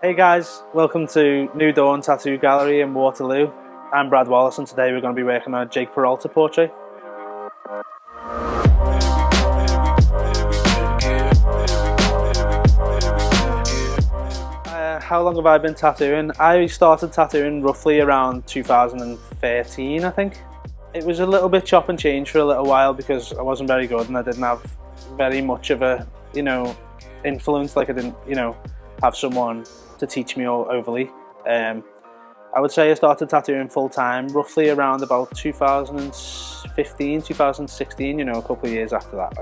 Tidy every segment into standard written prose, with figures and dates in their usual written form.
Hey guys, welcome to New Dawn Tattoo Gallery in Waterloo. I'm Brad Wallis and today we're going to be working on a Jake Peralta portrait. How long have I been tattooing? I started tattooing roughly around 2013, I think. It was a little bit chop and change for a little while because I wasn't very good and I didn't have very much of a, influence, like I didn't, have someone to teach me all overly. I would say I started tattooing full time roughly around about 2015, 2016, a couple of years after that.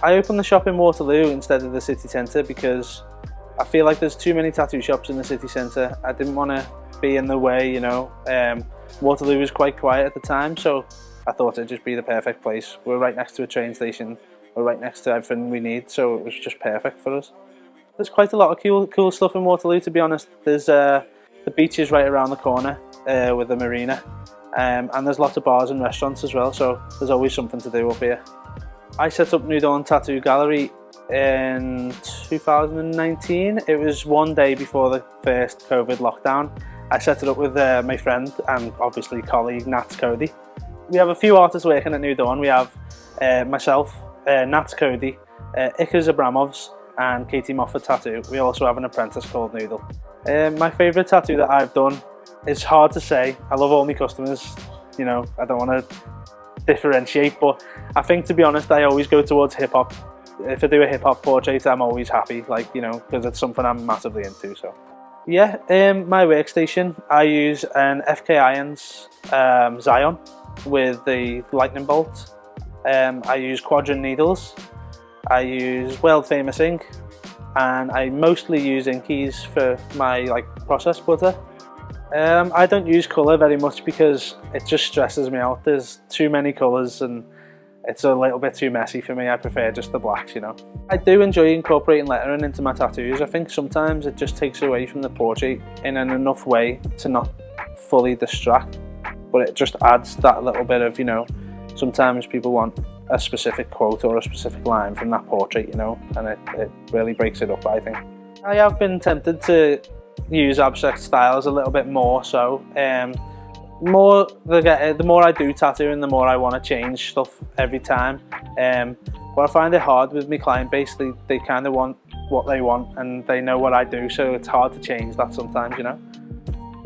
I opened the shop in Waterloo instead of the city centre because I feel like there's too many tattoo shops in the city centre. I didn't want to be in the way, Waterloo was quite quiet at the time, so I thought it'd just be the perfect place. We're right next to a train station, we're right next to everything we need, so it was just perfect for us. There's quite a lot of cool stuff in Waterloo, to be honest. There's the beach is right around the corner with the marina, and there's lots of bars and restaurants as well, so there's always something to do up here. I set up New Dawn Tattoo Gallery in 2019. It was one day before the first COVID lockdown. I set it up with my friend and obviously colleague Nats Cody. We have a few artists working at New Dawn. We have myself, Nats Cody, Iker Abramovs and Katie Moffat Tattoo. We also have an apprentice called Noodle. My favourite tattoo that I've done is hard to say. I love all my customers, I don't want to differentiate, but I think, to be honest, I always go towards hip hop. If I do a hip hop portrait, I'm always happy, because it's something I'm massively into. So yeah, my workstation, I use an FK Irons Zion with the lightning bolt. I use quadrant needles. I use world famous ink, and I mostly use inkies for my processed butter. I don't use colour very much because it just stresses me out. There's too many colours and it's a little bit too messy for me. I prefer just the blacks, I do enjoy incorporating lettering into my tattoos. I think sometimes it just takes away from the portrait in an enough way to not fully distract, but it just adds that little bit of, sometimes people want a specific quote or a specific line from that portrait, and it really breaks it up, I think. I have been tempted to use abstract styles a little bit more, so the more I do tattooing, the more I want to change stuff every time. But I find it hard with my client base. They kind of want what they want and they know what I do, so it's hard to change that sometimes,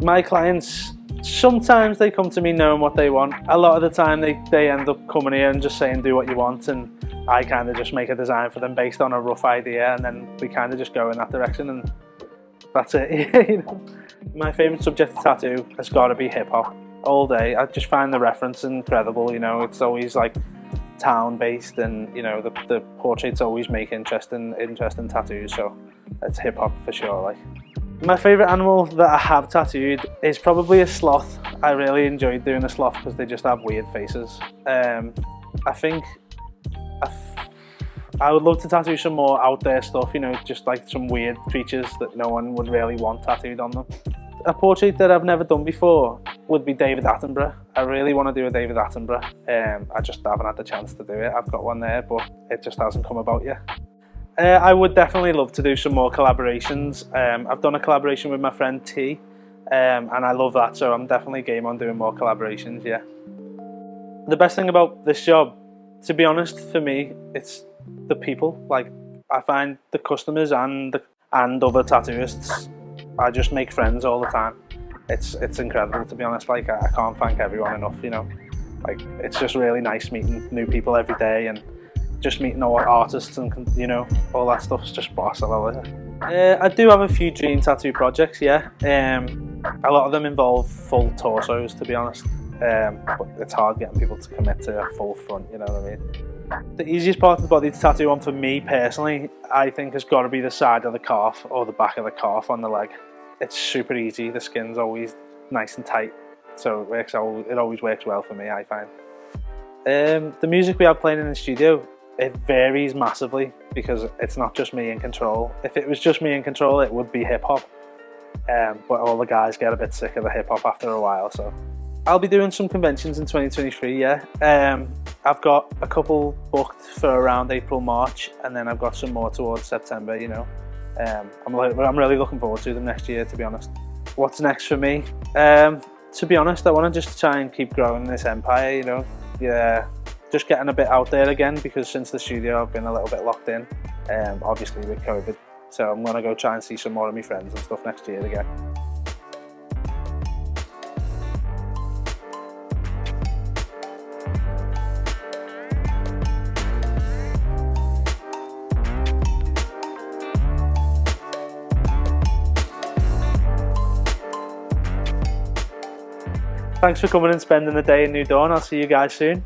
My clients, sometimes they come to me knowing what they want. A lot of the time they end up coming here and just saying do what you want, and I kind of just make a design for them based on a rough idea, and then we kind of just go in that direction and that's it. My favourite subject of tattoo has got to be hip hop all day. I just find the reference incredible, it's always town based, and the portraits always make interesting tattoos, so it's hip hop for sure. My favourite animal that I have tattooed is probably a sloth. I really enjoyed doing a sloth because they just have weird faces. I think I would love to tattoo some more out there stuff, just some weird creatures that no one would really want tattooed on them. A portrait that I've never done before would be David Attenborough. I really want to do a David Attenborough. I just haven't had the chance to do it. I've got one there, but it just hasn't come about yet. I would definitely love to do some more collaborations. I've done a collaboration with my friend T, and I love that, so I'm definitely game on doing more collaborations, yeah. The best thing about this job, to be honest, for me, it's the people. I find the customers and other tattooists, I just make friends all the time. It's incredible, to be honest. I can't thank everyone enough, it's just really nice meeting new people every day, and just meeting all artists and all that stuff's just boss. I love it. I do have a few dream tattoo projects, yeah. A lot of them involve full torsos, to be honest, but it's hard getting people to commit to a full front, you know what I mean. The easiest part of the body to tattoo on for me personally, I think, has got to be the side of the calf or the back of the calf on the leg. It's super easy. The skin's always nice and tight, so it always works well for me, I find. The music we have playing in the studio, it varies massively because it's not just me in control. If it was just me in control, it would be hip hop, but all the guys get a bit sick of the hip hop after a while. So I'll be doing some conventions in 2023, yeah. I've got a couple booked for around April, March, and then I've got some more towards September, I'm really looking forward to them next year, to be honest. What's next for me? To be honest, I want to just try and keep growing this empire, you know. Yeah, just getting a bit out there again, because since the studio I've been a little bit locked in, obviously with COVID. So I'm going to go try and see some more of my friends and stuff next year again. Thanks for coming and spending the day in New Dawn. I'll see you guys soon.